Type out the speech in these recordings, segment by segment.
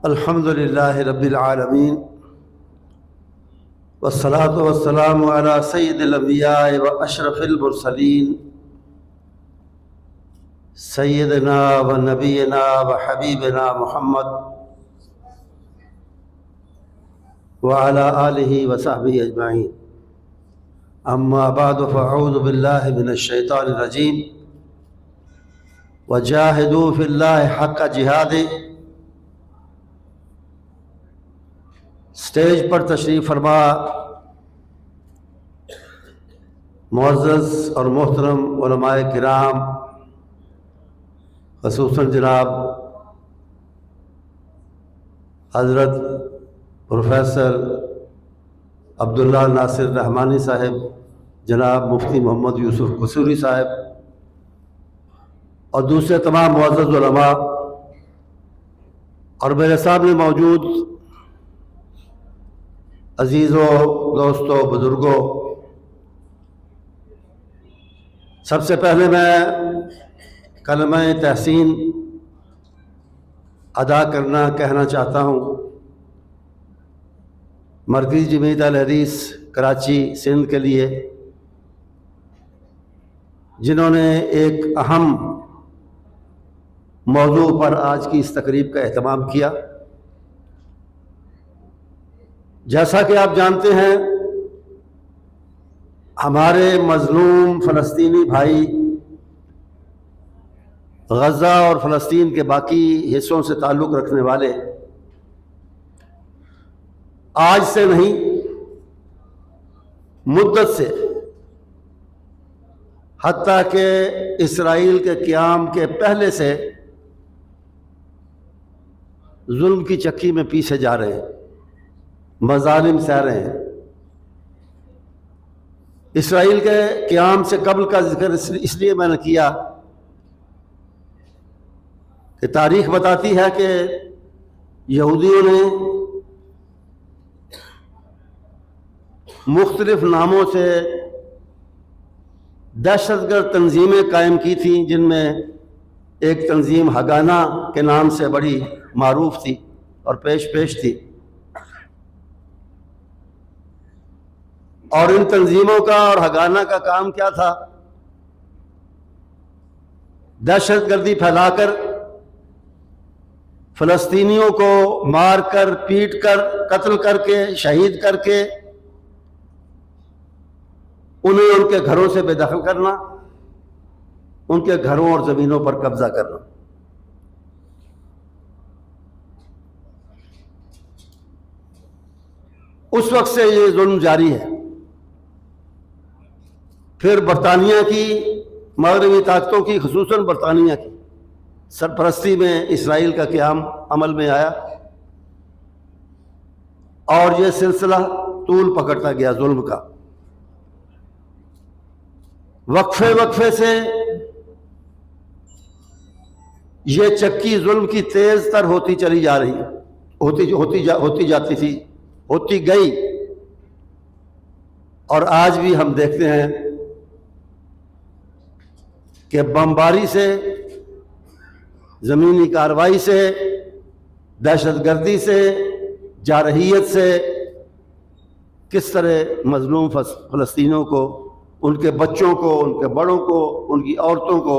الحمد للہ رب العالمین والصلاة والسلام علی سید الانبیاء و اشرف المرسلین سیدنا و نبینا و حبیبنا محمد وعلی آلہ و صحبہ اجمعین. اما بعد فاعوذ باللہ من الشیطان الرجیم وجاہدوا فی اللہ حق جہادہ. اسٹیج پر تشریف فرما معزز اور محترم علماء کرام، خصوصاً جناب حضرت پروفیسر عبداللہ ناصر رحمانی صاحب، جناب مفتی محمد یوسف قصوری صاحب اور دوسرے تمام معزز علماء، اور میرے سامنے موجود عزیزوں، دوستوں، بزرگوں، سب سے پہلے میں کلمہ تحسین ادا کہنا چاہتا ہوں مرکزی جمعیت اہل حدیث کراچی سندھ کے لیے، جنہوں نے ایک اہم موضوع پر آج کی اس تقریب کا اہتمام کیا. جیسا کہ آپ جانتے ہیں، ہمارے مظلوم فلسطینی بھائی غزہ اور فلسطین کے باقی حصوں سے تعلق رکھنے والے آج سے نہیں، مدت سے، حتیٰ کہ اسرائیل کے قیام کے پہلے سے ظلم کی چکی میں پیچھے جا رہے ہیں، مظالم سہ رہے ہیں. اسرائیل کے قیام سے قبل کا ذکر اس لیے میں نے کیا کہ تاریخ بتاتی ہے کہ یہودیوں نے مختلف ناموں سے دہشت گرد تنظیمیں قائم کی تھیں، جن میں ایک تنظیم ہگانا کے نام سے بڑی معروف تھی اور پیش تھی. اور ان تنظیموں کا اور ہگانا کا کام کیا تھا؟ دہشت گردی پھیلا کر فلسطینیوں کو مار کر، پیٹ کر، قتل کر کے، شہید کر کے انہیں ان کے گھروں سے بے دخل کرنا، ان کے گھروں اور زمینوں پر قبضہ کرنا. اس وقت سے یہ ظلم جاری ہے. پھر برطانیہ کی، مغربی طاقتوں کی، خصوصاً برطانیہ کی سرپرستی میں اسرائیل کا قیام عمل میں آیا اور یہ سلسلہ طول پکڑتا گیا ظلم کا. وقفے سے یہ چکی ظلم کی تیز تر ہوتی چلی جا رہی، ہوتی جاتی تھی، ہوتی گئی. اور آج بھی ہم دیکھتے ہیں کہ بمباری سے، زمینی کارروائی سے، دہشت گردی سے، جارحیت سے کس طرح مظلوم فلسطینیوں کو، ان کے بچوں کو، ان کے بڑوں کو، ان کی عورتوں کو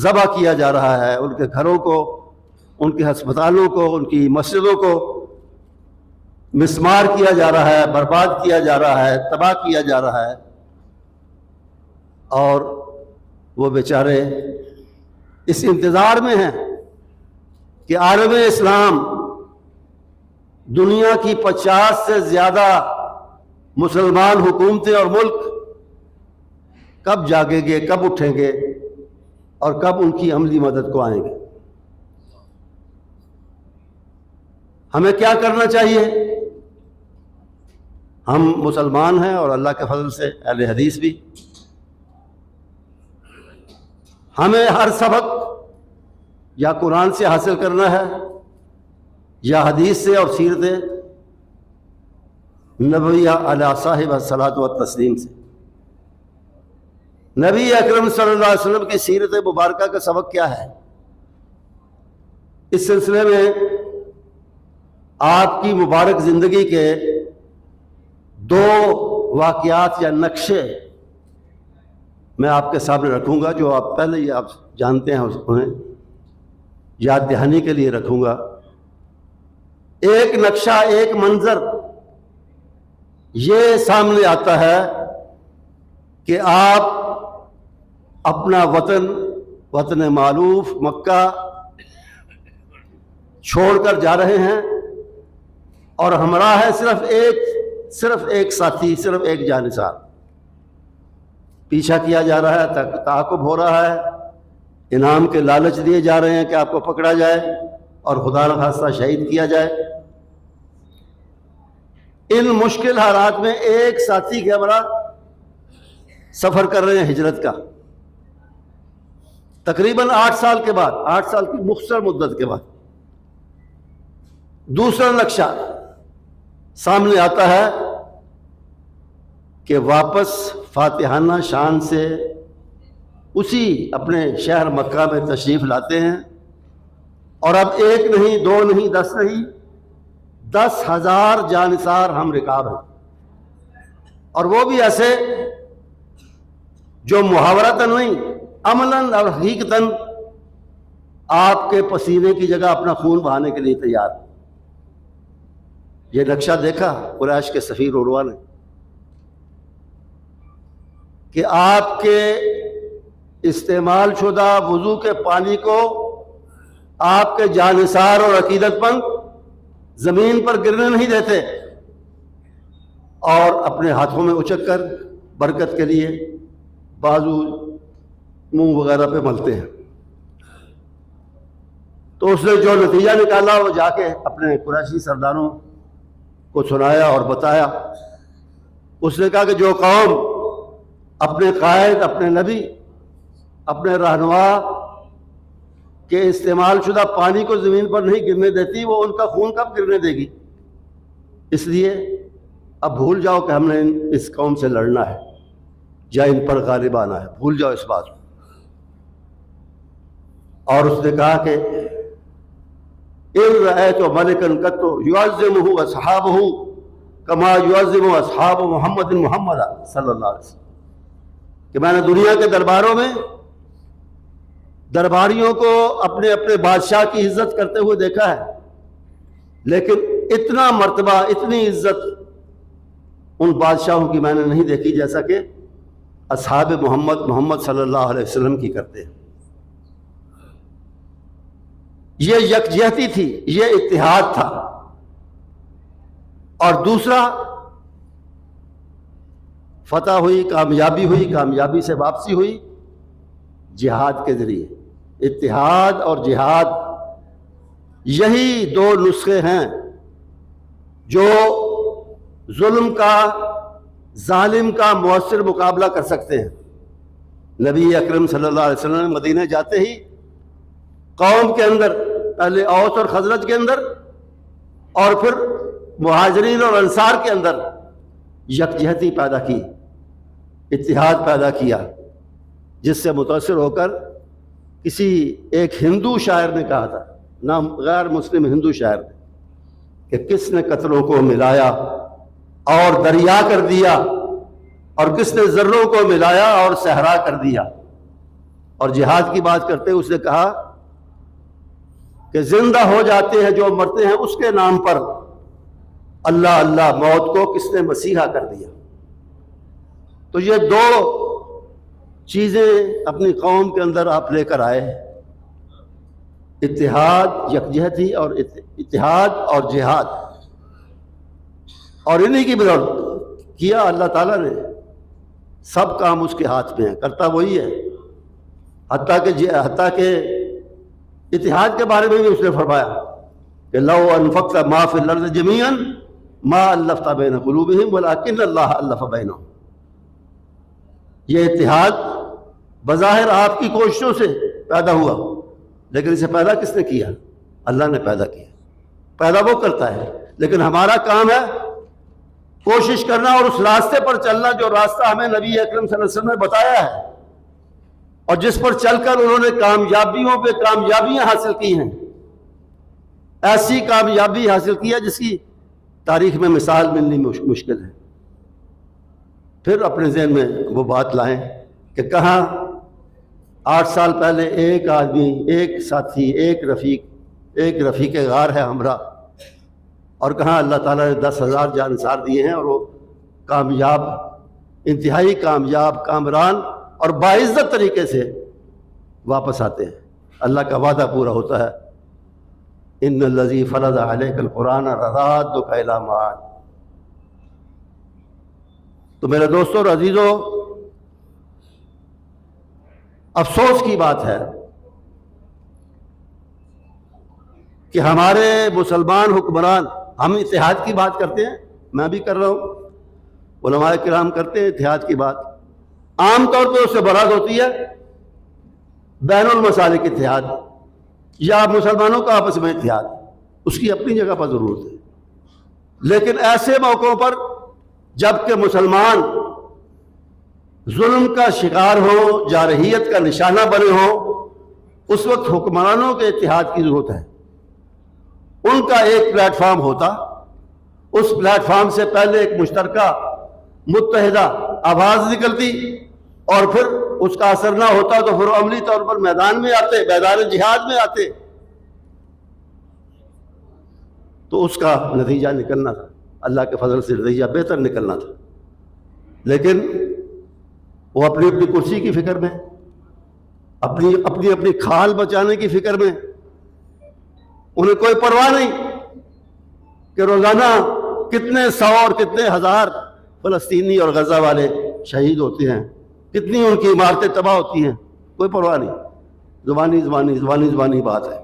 ذبح کیا جا رہا ہے، ان کے گھروں کو، ان کے ہسپتالوں کو، ان کی مسجدوں کو مسمار کیا جا رہا ہے، برباد کیا جا رہا ہے، تباہ کیا جا رہا ہے. اور وہ بیچارے اس انتظار میں ہیں کہ عالم اسلام، دنیا کی 50 سے زیادہ مسلمان حکومتیں اور ملک کب جاگیں گے، کب اٹھیں گے اور کب ان کی عملی مدد کو آئیں گے. ہمیں کیا کرنا چاہیے؟ ہم مسلمان ہیں اور اللہ کے فضل سے اہل حدیث بھی. ہمیں ہر سبق یا قرآن سے حاصل کرنا ہے یا حدیث سے اور سیرت نبویہ علی صاحب الصلاۃ والتسلیم سے. نبی اکرم صلی اللہ علیہ وسلم کی سیرت مبارکہ کا سبق کیا ہے؟ اس سلسلے میں آپ کی مبارک زندگی کے دو واقعات یا نقشے میں آپ کے سامنے رکھوں گا، جو آپ پہلے ہی آپ جانتے ہیں، انہیں یاد دہانی کے لیے رکھوں گا۔ ایک نقشہ، ایک منظر یہ سامنے آتا ہے کہ آپ اپنا وطن معروف مکہ چھوڑ کر جا رہے ہیں، اور ہمراہ ہے صرف ایک ساتھی، صرف ایک جانثار۔ پیچھا کیا جا رہا ہے، تعاقب ہو رہا ہے، انعام کے لالچ دیے جا رہے ہیں کہ آپ کو پکڑا جائے اور خدا نخواستہ شہید کیا جائے۔ ان مشکل حالات میں ایک ساتھی کے ہمراہ سفر کر رہے ہیں ہجرت کا، تقریباً 8 سال کے بعد، 8 سال کی مختصر مدت کے بعد۔ دوسرا نقشہ سامنے آتا ہے کہ واپس فاتحانہ شان سے اسی اپنے شہر مکہ میں تشریف لاتے ہیں، اور اب ایک نہیں، دو نہیں، 10 نہیں، 10,000 جانثار ہم رکاب ہیں، اور وہ بھی ایسے جو محاورتاً نہیں، عملاً اور حقیقتاً آپ کے پسینے کی جگہ اپنا خون بہانے کے لیے تیار۔ یہ نقشہ دیکھا قریش کے سفیر عروہ نے کہ آپ کے استعمال شدہ وضو کے پانی کو آپ کے جانثار اور عقیدت مند زمین پر گرنے نہیں دیتے، اور اپنے ہاتھوں میں اچک کر برکت کے لیے بازو، منہ وغیرہ پہ ملتے ہیں۔ تو اس نے جو نتیجہ نکالا وہ جا کے اپنے قریشی سرداروں کو سنایا اور بتایا۔ اس نے کہا کہ جو قوم اپنے قائد، اپنے نبی، اپنے رہنما کے استعمال شدہ پانی کو زمین پر نہیں گرنے دیتی، وہ ان کا خون کب گرنے دے گی؟ اس لیے اب بھول جاؤ کہ ہم نے اس قوم سے لڑنا ہے یا ان پر غالب آنا ہے، بھول جاؤ اس بات کو۔ اور اس نے کہا کہ اِن رأیت ملکا قط یعظمہ اصحابہ کما یعظم اصحاب محمد صلی اللہ علیہ وسلم، کہ میں نے دنیا کے درباروں میں درباریوں کو اپنے اپنے بادشاہ کی عزت کرتے ہوئے دیکھا ہے، لیکن اتنا مرتبہ، اتنی عزت ان بادشاہوں کی میں نے نہیں دیکھی جیسا کہ اصحاب محمد صلی اللہ علیہ وسلم کی کرتے ہیں۔ یہ یکجہتی تھی، یہ اتحاد تھا۔ اور دوسرا، فتح ہوئی، کامیابی سے واپسی ہوئی جہاد کے ذریعے۔ اتحاد اور جہاد یہی دو نسخے ہیں جو ظلم کا، ظالم کا مؤثر مقابلہ کر سکتے ہیں۔ نبی اکرم صلی اللہ علیہ وسلم مدینہ جاتے ہی قوم کے اندر، پہلے اوس اور خزرج کے اندر اور پھر مہاجرین اور انصار کے اندر یکجہتی پیدا کی، اتحاد پیدا کیا، جس سے متاثر ہو کر کسی ایک ہندو شاعر نے کہا تھا، نہ غیر مسلم ہندو شاعر نے، کہ کس نے قطروں کو ملایا اور دریا کر دیا، اور کس نے ذروں کو ملایا اور صحرا کر دیا۔ اور جہاد کی بات کرتے اس نے کہا کہ زندہ ہو جاتے ہیں جو مرتے ہیں اس کے نام پر، اللہ اللہ موت کو کس نے مسیحا کر دیا۔ تو یہ دو چیزیں اپنی قوم کے اندر آپ لے کر آئے، اتحاد، یکجہتی، اور اتحاد اور جہاد، اور انہی کی بدولت کیا اللہ تعالیٰ نے۔ سب کام اس کے ہاتھ میں ہیں، کرتا وہی ہے۔ حتیٰ کہ اتحاد کے بارے میں بھی اس نے فرمایا کہ لو انفقت ما فی الارض جمیعا ما الفت بین قلوبہم ولکن اللہ الف بینہم۔ یہ اتحاد بظاہر آپ کی کوششوں سے پیدا ہوا، لیکن اسے پیدا کس نے کیا؟ اللہ نے پیدا کیا۔ پیدا وہ کرتا ہے، لیکن ہمارا کام ہے کوشش کرنا اور اس راستے پر چلنا جو راستہ ہمیں نبی اکرم صلی اللہ علیہ وسلم نے بتایا ہے، اور جس پر چل کر انہوں نے کامیابیوں پہ کامیابیاں حاصل کی ہیں۔ ایسی کامیابی حاصل کی ہے جس کی تاریخ میں مثال ملنی مشکل ہے۔ پھر اپنے ذہن میں وہ بات لائیں کہ کہاں 8 سال پہلے ایک آدمی، ایک ساتھی، ایک رفیق غار ہے ہمراہ، اور کہاں اللہ تعالیٰ نے 10,000 جانثار دیے ہیں، اور وہ کامیاب، انتہائی کامیاب، کامران اور باعزت طریقے سے واپس آتے ہیں۔ اللہ کا وعدہ پورا ہوتا ہے، ان الذی فرض علیک القرآن لرادک الی معاد۔ تو میرے دوستوں اور عزیزوں، افسوس کی بات ہے کہ ہمارے مسلمان حکمران، ہم اتحاد کی بات کرتے ہیں، میں بھی کر رہا ہوں، علماء کرام کرتے ہیں اتحاد کی بات، عام طور پہ اس سے مراد ہوتی ہے بین المسالک اتحاد یا مسلمانوں کا آپس میں اتحاد، اس کی اپنی جگہ پر ضرورت ہے، لیکن ایسے موقعوں پر جب کہ مسلمان ظلم کا شکار ہو، جارحیت کا نشانہ بنے ہوں، اس وقت حکمرانوں کے اتحاد کی ضرورت ہے۔ ان کا ایک پلیٹ فارم ہوتا، اس پلیٹ فارم سے پہلے ایک مشترکہ متحدہ آواز نکلتی، اور پھر اس کا اثر نہ ہوتا تو پھر عملی طور پر میدان میں آتے، میدان جہاد میں آتے، تو اس کا نتیجہ نکلنا تھا، اللہ کے فضل سے نتیجہ بہتر نکلنا تھا، لیکن وہ اپنی اپنی کرسی کی فکر میں، اپنی کھال بچانے کی فکر میں، انہیں کوئی پرواہ نہیں کہ روزانہ کتنے 100 اور کتنے 1000 فلسطینی اور غزہ والے شہید ہوتے ہیں، کتنی ان کی عمارتیں تباہ ہوتی ہیں، کوئی پرواہ نہیں، زبانی بات ہے۔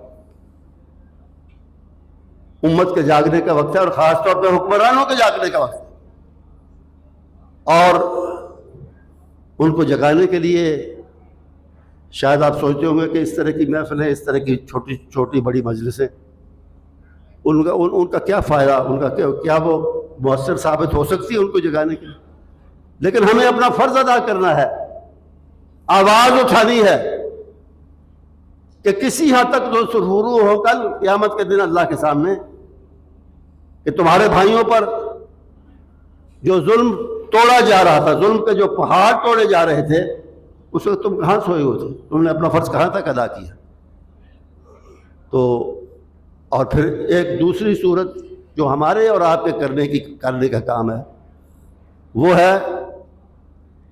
امت کے جاگنے کا وقت ہے، اور خاص طور پہ حکمرانوں کے جاگنے کا وقت ہے، اور ان کو جگانے کے لیے شاید آپ سوچتے ہوں گے کہ اس طرح کی محفلیں، اس طرح کی چھوٹی بڑی مجلسیں، ان کا کیا فائدہ، ان کا کیا وہ مؤثر ثابت ہو سکتی ہے ان کو جگانے کے لیے؟ لیکن ہمیں اپنا فرض ادا کرنا ہے، آواز اٹھانی ہے کہ کسی حد تک جو سرخرو ہو کل قیامت کے دن اللہ کے سامنے، کہ تمہارے بھائیوں پر جو ظلم توڑا جا رہا تھا، ظلم کے جو پہاڑ توڑے جا رہے تھے، اس وقت تم کہاں سوئے ہوئے تھے؟ تم نے اپنا فرض کہاں تک ادا کیا؟ تو اور پھر ایک دوسری صورت جو ہمارے اور آپ کے کرنے کا کام ہے، وہ ہے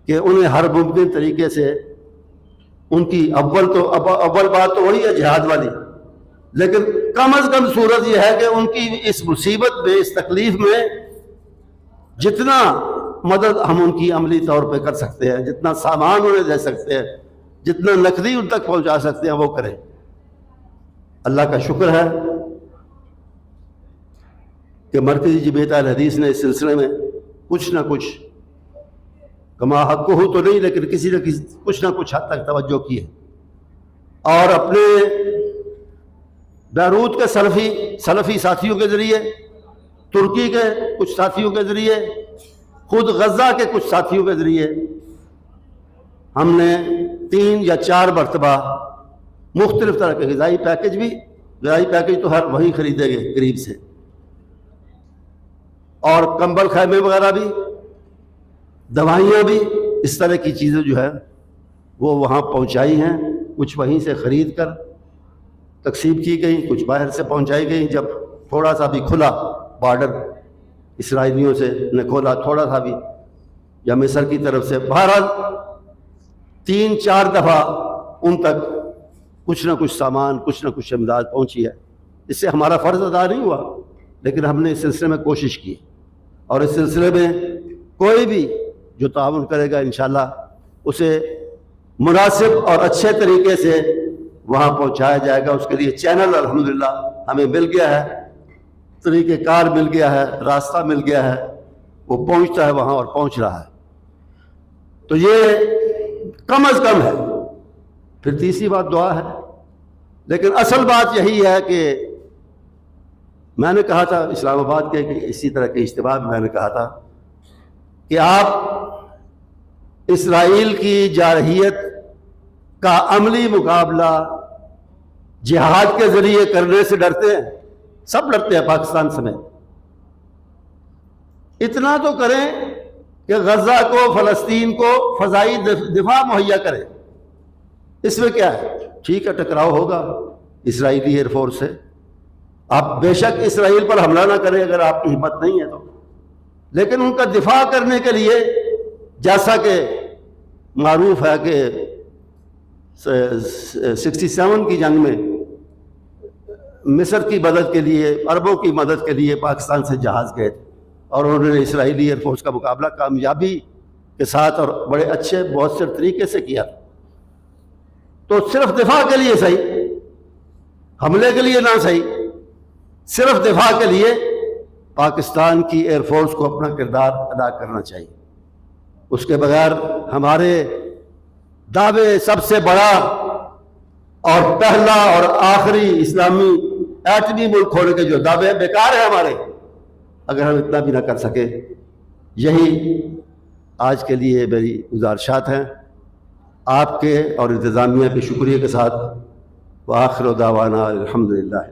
کہ انہیں ہر ممکن طریقے سے ان کی اول بات تو وہی ہے جہاد والی، لیکن کم از کم صورت یہ ہے کہ ان کی اس مصیبت میں، اس تکلیف میں جتنا مدد ہم ان کی عملی طور پہ کر سکتے ہیں، جتنا سامان انہیں دے سکتے ہیں، جتنا نقدی ان تک پہنچا سکتے ہیں، وہ کریں۔ اللہ کا شکر ہے کہ مرکزی جمعیت اہل حدیث نے اس سلسلے میں کچھ نہ کچھ، کما حق ہو تو نہیں، لیکن کسی نہ کسی کچھ نہ کچھ حد تک توجہ کی ہے، اور اپنے بیروت کے سلفی ساتھیوں کے ذریعے، ترکی کے کچھ ساتھیوں کے ذریعے، خود غزہ کے کچھ ساتھیوں کے ذریعے ہم نے 3 یا 4 مرتبہ مختلف طرح کے غذائی پیکج تو ہر وہیں خریدے گئے قریب سے، اور کمبل خیمے وغیرہ بھی، دوائیاں بھی، اس طرح کی چیزیں جو ہے وہ وہاں پہنچائی ہیں، کچھ وہیں سے خرید کر تقسیم کی گئی، کچھ باہر سے پہنچائی گئی، جب تھوڑا سا بھی کھلا بارڈر اسرائیلیوں سے نے کھولا تھوڑا سا بھی، یا مصر کی طرف سے، بہرحال 3-4 دفعہ ان تک کچھ نہ کچھ سامان، کچھ نہ کچھ امداد پہنچی ہے۔ اس سے ہمارا فرض ادا نہیں ہوا، لیکن ہم نے اس سلسلے میں کوشش کی، اور اس سلسلے میں کوئی بھی جو تعاون کرے گا انشاءاللہ اسے مناسب اور اچھے طریقے سے وہاں پہنچایا جائے گا۔ اس کے لیے چینل الحمدللہ ہمیں مل گیا ہے، طریقہ کار مل گیا ہے، راستہ مل گیا ہے، وہ پہنچتا ہے وہاں اور پہنچ رہا ہے، تو یہ کم از کم ہے۔ پھر تیسری بات دعا ہے، لیکن اصل بات یہی ہے کہ میں نے کہا تھا اسلام آباد کے اسی طرح کے اجتماع میں، میں نے کہا تھا کہ آپ اسرائیل کی جارحیت کا عملی مقابلہ جہاد کے ذریعے کرنے سے ڈرتے ہیں، سب لڑتے ہیں پاکستان سمیت. اتنا تو کریں کہ غزہ کو، فلسطین کو فضائی دفاع مہیا کریں. اس میں کیا ہے؟ ٹھیک ہے ٹکراؤ ہوگا اسرائیلی ایئر فورس سے، آپ بے شک اسرائیل پر حملہ نہ کریں اگر آپ کی ہمت نہیں ہے تو، لیکن ان کا دفاع کرنے کے لیے جیسا کہ معروف ہے کہ 67 کی جنگ میں مصر کی مدد کے لیے، عربوں کی مدد کے لیے پاکستان سے جہاز گئے اور انہوں نے اسرائیلی ایئر فورس کا مقابلہ کامیابی کے ساتھ اور بڑے اچھے مؤثر طریقے سے کیا. تو صرف دفاع کے لیے صحیح، حملے کے لیے نہ صحیح، صرف دفاع کے لیے پاکستان کی ایئر فورس کو اپنا کردار ادا کرنا چاہیے. اس کے بغیر ہمارے دعوے سب سے بڑا اور پہلا اور آخری اسلامی ایٹمی ملک ہونے کے جو دعوے ہیں بیکار ہیں ہمارے، اگر ہم اتنا بھی نہ کر سکے. یہی آج کے لیے میری گزارشات ہیں. آپ کے اور انتظامیہ کے شکریہ کے ساتھ وآخر دعوانا الحمدللہ.